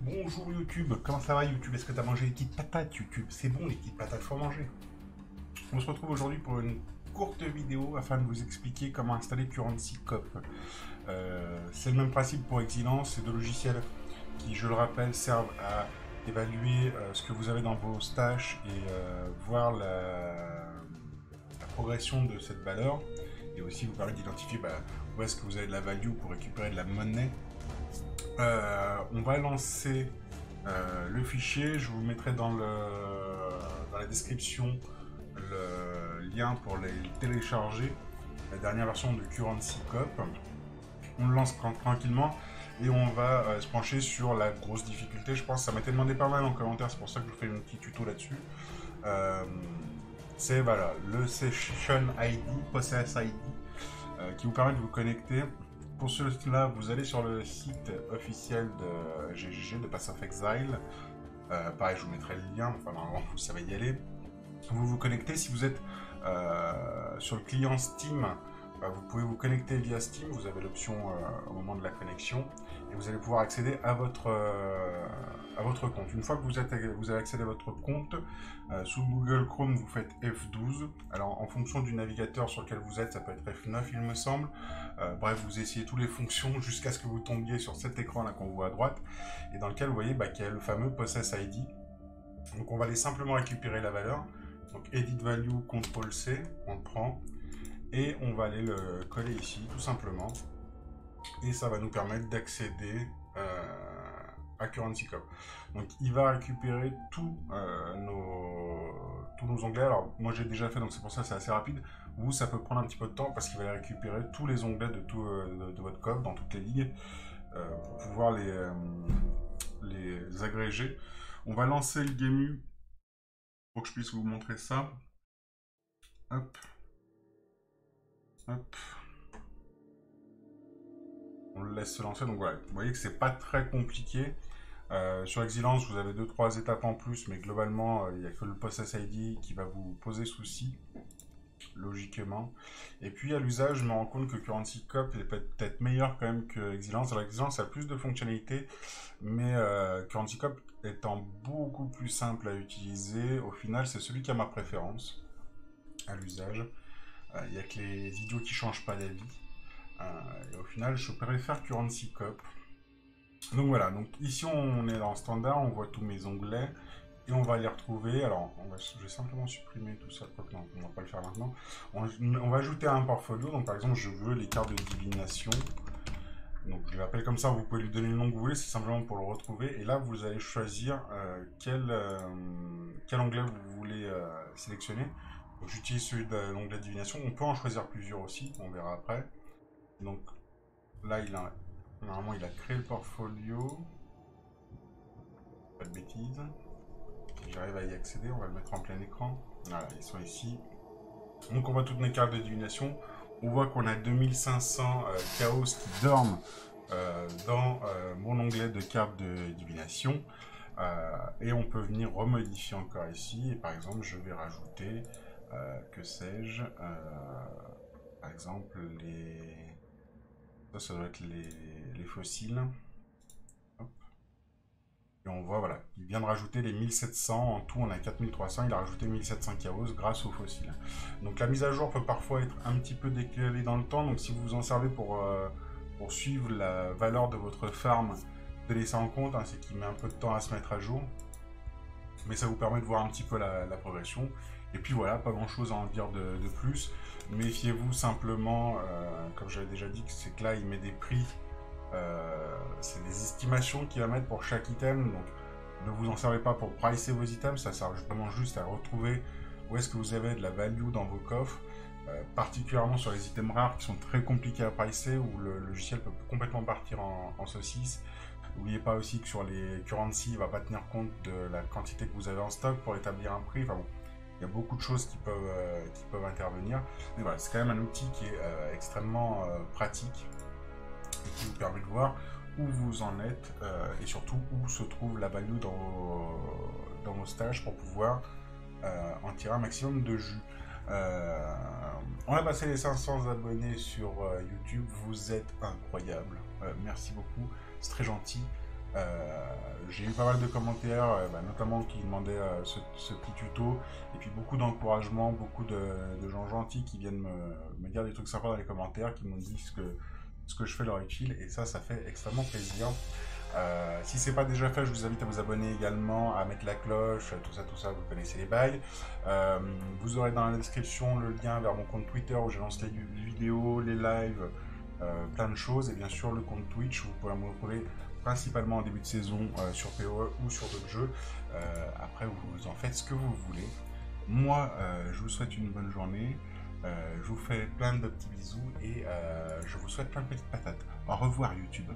Bonjour YouTube, comment ça va YouTube? Est-ce que tu as mangé les petites patates YouTube? C'est bon, les petites patates, faut manger. On se retrouve aujourd'hui pour une courte vidéo afin de vous expliquer comment installer Currency Cop. C'est le même principe pour Exilance, c'est deux logiciels qui, je le rappelle, servent à évaluer ce que vous avez dans vos stashes et voir la progression de cette valeur, et aussi vous permet d'identifier où est-ce que vous avez de la value pour récupérer de la monnaie. On va lancer le fichier, je vous mettrai dans la description le lien pour les télécharger, la dernière version de Currency Cop. On le lance tranquillement et on va se pencher sur la grosse difficulté. Je pense que ça m'a été demandé pas mal en commentaire, c'est pour ça que je vous fais un petit tuto là-dessus. C'est voilà, le Session ID, Possess ID, qui vous permet de vous connecter. Pour cela, vous allez sur le site officiel de GGG, de Path of Exile. Pareil, je vous mettrai le lien, enfin normalement vous savez y aller. Vous vous connectez, si vous êtes sur le client Steam, vous pouvez vous connecter via Steam, vous avez l'option au moment de la connexion, et vous allez pouvoir accéder à votre compte. Une fois que vous avez accédé à votre compte, sous Google Chrome, vous faites F12. Alors, en fonction du navigateur sur lequel vous êtes, ça peut être F9, il me semble. Bref, vous essayez toutes les fonctions jusqu'à ce que vous tombiez sur cet écran-là qu'on voit à droite, et dans lequel vous voyez qu'il y a le fameux Possess ID. Donc, on va aller simplement récupérer la valeur. Donc, Edit Value, CTRL-C, on le prend. Et on va aller le coller ici, tout simplement. Et ça va nous permettre d'accéder à Currency Cop. Donc il va récupérer tous nos onglets. Alors moi j'ai déjà fait, donc c'est pour ça que c'est assez rapide. Vous, ça peut prendre un petit peu de temps parce qu'il va récupérer tous les onglets de votre cop dans toutes les lignes pour pouvoir les agréger. On va lancer le GameU pour que je puisse vous montrer ça. Hop. Hop. On le laisse se lancer, donc voilà, vous voyez que c'est pas très compliqué. Sur Exilance, vous avez 2-3 étapes en plus, mais globalement, il n'y a que le Possess ID qui va vous poser souci, logiquement. Et puis à l'usage, je me rends compte que Currency Cop est peut-être meilleur quand même que Exilance. Alors Exilance a plus de fonctionnalités, mais Currency Cop étant beaucoup plus simple à utiliser, au final, c'est celui qui a ma préférence à l'usage. Il n'y a que les idiots qui changent pas d'avis. Et au final, je préfère Currency Cop. Donc voilà, donc ici on est dans standard, on voit tous mes onglets et on va les retrouver. Alors, je vais simplement supprimer tout ça, quoique non, on va pas le faire maintenant. On va ajouter un portfolio, donc par exemple, je veux les cartes de divination. Donc je l'appelle comme ça, vous pouvez lui donner le nom que vous voulez, c'est simplement pour le retrouver. Et là, vous allez choisir quel onglet vous voulez sélectionner. J'utilise celui de l'onglet divination. On peut en choisir plusieurs aussi, on verra après. Donc là, normalement, il a créé le portfolio. Pas de bêtises. Si j'arrive à y accéder, on va le mettre en plein écran. Voilà, ils sont ici. Donc on voit toutes mes cartes de divination. On voit qu'on a 2500 chaos qui dorment dans mon onglet de cartes de divination. Et on peut venir remodifier encore ici. Et par exemple, je vais rajouter... que sais-je, par exemple ça doit être les fossiles. Hop. Et on voit, voilà, il vient de rajouter les 1700, en tout on a 4300, il a rajouté 1700 chaos grâce aux fossiles. Donc la mise à jour peut parfois être un petit peu décalée dans le temps, donc si vous vous en servez pour suivre la valeur de votre farm, tenez ça en compte, hein, c'est qu'il met un peu de temps à se mettre à jour. Mais ça vous permet de voir un petit peu la progression. Et puis voilà, pas grand chose à en dire de plus. Méfiez-vous simplement, comme j'avais déjà dit, c'est que là il met des prix, c'est des estimations qu'il va mettre pour chaque item. Donc ne vous en servez pas pour pricer vos items, ça sert vraiment juste à retrouver où est-ce que vous avez de la value dans vos coffres. Particulièrement sur les items rares qui sont très compliqués à pricer, où le logiciel peut complètement partir en saucisse. N'oubliez pas aussi que sur les currency, il ne va pas tenir compte de la quantité que vous avez en stock pour établir un prix. Enfin bon, il y a beaucoup de choses qui peuvent intervenir. Mais voilà, c'est quand même un outil qui est extrêmement pratique et qui vous permet de voir où vous en êtes et surtout où se trouve la value dans vos stages pour pouvoir en tirer un maximum de jus. On a passé les 500 abonnés sur YouTube, vous êtes incroyables, merci beaucoup, c'est très gentil. J'ai eu pas mal de commentaires, notamment qui demandaient ce petit tuto, et puis beaucoup d'encouragements, beaucoup de gens gentils qui viennent me dire des trucs sympas dans les commentaires, qui m'ont dit ce que je fais leur utile, et ça fait extrêmement plaisir. Si c'est pas déjà fait, je vous invite à vous abonner également, à mettre la cloche, tout ça, vous connaissez les bails. Vous aurez dans la description le lien vers mon compte Twitter où je lance les vidéos, les lives, plein de choses, et bien sûr le compte Twitch où vous pourrez me retrouver principalement en début de saison sur PoE ou sur d'autres jeux. Après, vous en faites ce que vous voulez. Moi, je vous souhaite une bonne journée. Je vous fais plein de petits bisous et je vous souhaite plein de petites patates. Au revoir YouTube.